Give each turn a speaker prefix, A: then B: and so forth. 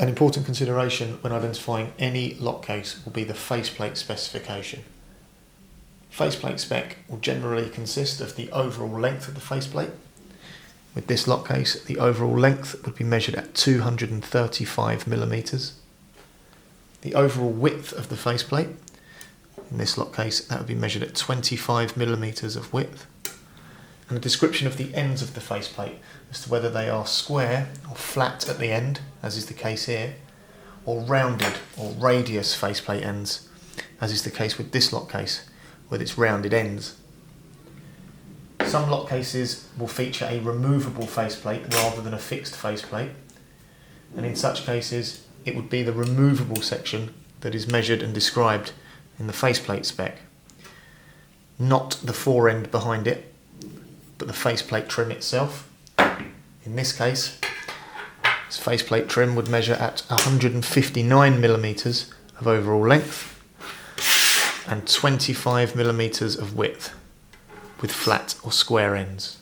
A: An important consideration when identifying any lock case will be the faceplate specification. Faceplate spec will generally consist of the overall length of the faceplate. With this lock case, the overall length would be measured at 235 millimeters. The overall width of the faceplate, in this lock case, that would be measured at 25 millimeters of width. And a description of the ends of the faceplate as to whether they are square or flat at the end, as is the case here, or rounded or radius faceplate ends, as is the case with this lock case, with its rounded ends. Some lock cases will feature a removable faceplate rather than a fixed faceplate, and in such cases it would be the removable section that is measured and described in the faceplate spec, not the forend behind it, but the faceplate trim itself. In this case, this faceplate trim would measure at 159 millimeters of overall length and 25 millimeters of width, with flat or square ends.